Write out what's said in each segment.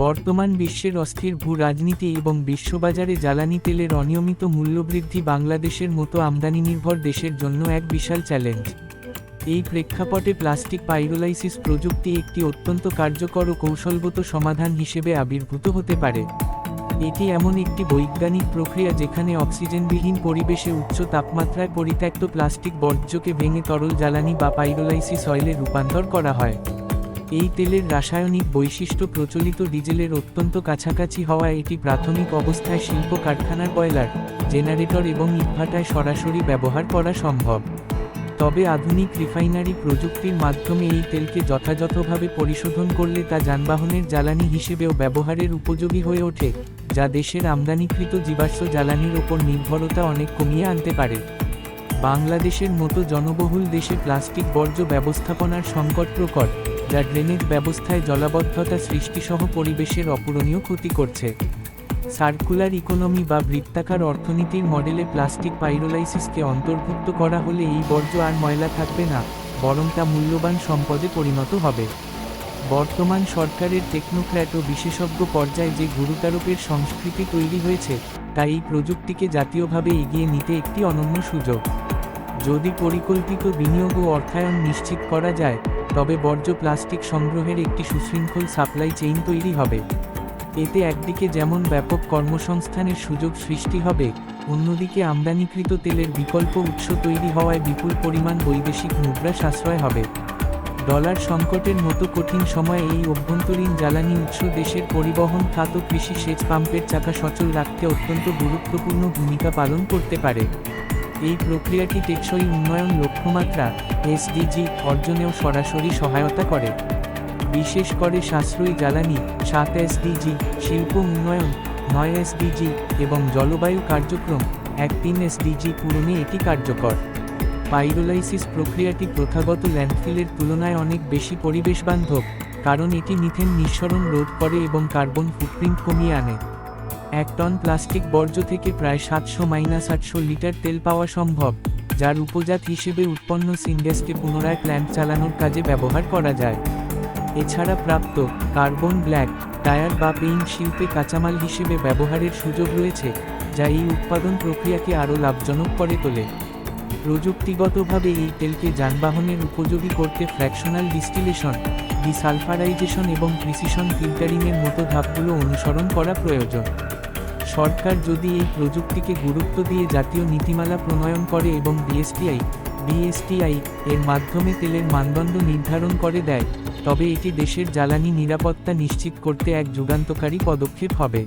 বর্তমান বিশ্বের অস্থির ভূ-রাজনীতি এবং বিশ্ববাজারে জ্বালানি তেলের অনিয়মিত মূল্যবৃদ্ধি বাংলাদেশের মতো আমদানিনির্ভর দেশের জন্য এক বিশাল চ্যালেঞ্জ। এই প্রেক্ষাপটে প্লাস্টিক পাইরোলাইসিস প্রযুক্তি একটি অত্যন্ত কার্যকর ও কৌশলগত সমাধান হিসেবে আবির্ভূত হতে পারে। এটি এমন একটি বৈজ্ঞানিক প্রক্রিয়া যেখানে অক্সিজেনবিহীন পরিবেশে উচ্চ তাপমাত্রায় পরিত্যক্ত প্লাস্টিক বর্জ্যকে ভেঙে তরল জ্বালানি বা পাইরোলাইসিস অয়েলে রূপান্তর করা হয়। এই তেলের রাসায়নিক বৈশিষ্ট্য প্রচলিত ডিজেলের অত্যন্ত কাছাকাছি হওয়ায় এটি প্রাথমিক অবস্থায় শিল্প কারখানার বয়লার, জেনারেটর এবং ইটভাটায় সরাসরি ব্যবহার করা সম্ভব। তবে আধুনিক রিফাইনারি প্রযুক্তির মাধ্যমে এই তেলকে যথাযথভাবে পরিশোধন করলে তা যানবাহনের জ্বালানি হিসেবেও ব্যবহারের উপযোগী হয়ে ওঠে, যা দেশের আমদানিকৃত জীবাশ্ম জ্বালানির ওপর নির্ভরতা অনেক কমিয়ে আনতে পারে। বাংলাদেশের মতো জনবহুল দেশে প্লাস্টিক বর্জ্য ব্যবস্থাপনার সংকট প্রকট, যা ড্রেনেজ ব্যবস্থায় জলাবদ্ধতা সৃষ্টিসহ পরিবেশের অপূরণীয় ক্ষতি করছে। সার্কুলার ইকোনমি বা বৃত্তাকার অর্থনীতির মডেলে প্লাস্টিক পাইরোলাইসিসকে অন্তর্ভুক্ত করা হলে এই বর্জ্য আর ময়লা থাকবে না, বরং তা মূল্যবান সম্পদে পরিণত হবে। বর্তমান সরকারের টেকনোক্র্যাট ও বিশেষজ্ঞ পর্যায়ে যে গুরুত্বারোপের সংস্কৃতি তৈরি হয়েছে, তা এই প্রযুক্তিকে জাতীয়ভাবে এগিয়ে নিতে একটি অনন্য সুযোগ। যদি পরিকল্পিত বিনিয়োগ ও অর্থায়ন নিশ্চিত করা যায়, তবে বর্জ্য প্লাস্টিক সংগ্রহের একটি সুশৃঙ্খল সাপ্লাই চেইন তৈরি হবে। এতে একদিকে যেমন ব্যাপক কর্মসংস্থানের সুযোগ সৃষ্টি হবে, অন্যদিকে আমদানিকৃত তেলের বিকল্প উৎস তৈরি হওয়ায় বিপুল পরিমাণ বৈদেশিক মুদ্রা সাশ্রয় হবে। ডলার সংকটের মতো কঠিন সময়ে এই অভ্যন্তরীণ জ্বালানি উৎস দেশের পরিবহন খাত ও কৃষি সেচ পাম্পের চাকা সচল রাখতে অত্যন্ত গুরুত্বপূর্ণ ভূমিকা পালন করতে পারে। এই প্রক্রিয়াটি টেকসই উন্নয়ন লক্ষ্যমাত্রা (SDG) অর্জনেও সরাসরি সহায়তা করে। বিশেষ করে সাশ্রয়ী জ্বালানি 7 SDG, শিল্প উন্নয়ন 9 SDG এবং জলবায়ু কার্যক্রম 13 SDG পূরণে এটি কার্যকর। পাইরোলাইসিস প্রক্রিয়াটি প্রথাগত ল্যান্ডফিলের তুলনায় অনেক বেশি পরিবেশবান্ধব, কারণ এটি মিথেন নিঃসরণ রোধ করে এবং কার্বন ফুটপ্রিন্ট কমিয়ে আনে। 1 টন প্লাস্টিক বর্জ্য থেকে প্রায় 700-800 লিটার তেল পাওয়া সম্ভব, যার উপজাত হিসেবে উৎপন্ন সিনডেসকে পুনরায় প্ল্যান্ট চালানোর কাজে ব্যবহার করা যায়। এছাড়া প্রাপ্ত কার্বন ব্ল্যাক টায়ার বা পেইন্ট শিল্পে কাঁচামাল হিসেবে ব্যবহারের সুযোগ রয়েছে, যা এই উৎপাদন প্রক্রিয়াকে আরও লাভজনক করে তোলে। প্রযুক্তিগতভাবে এই তেলকে যানবাহনের উপযোগী করতে ফ্র্যাকশনাল ডিস্টিলেশন, ডিসালফারাইজেশন এবং প্রিসিশন ফিল্টারিংয়ের মতো ধাপগুলো অনুসরণ করা প্রয়োজন। সরকার যদি এই প্রযুক্তিকে গুরুত্ব দিয়ে জাতীয় নীতিমালা প্রণয়ন করে এবং BSTI এর মাধ্যমে তেলের মানদণ্ড নির্ধারণ করে দেয়, তবে এটি দেশের জ্বালানি নিরাপত্তা নিশ্চিত করতে এক যুগান্তকারী পদক্ষেপ হবে।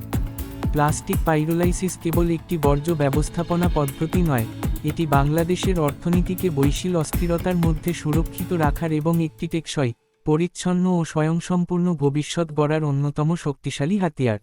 প্লাস্টিক পাইরোলাইসিস কেবল একটি বর্জ্য ব্যবস্থাপনা পদ্ধতি নয়, এটি বাংলাদেশের অর্থনীতিকে বৈশ্বিক অস্থিরতার মধ্যে সুরক্ষিত রাখার এবং একটি টেকসই, পরিচ্ছন্ন ও স্বয়ংসম্পূর্ণ ভবিষ্যৎ গড়ার অন্যতম শক্তিশালী হাতিয়ার।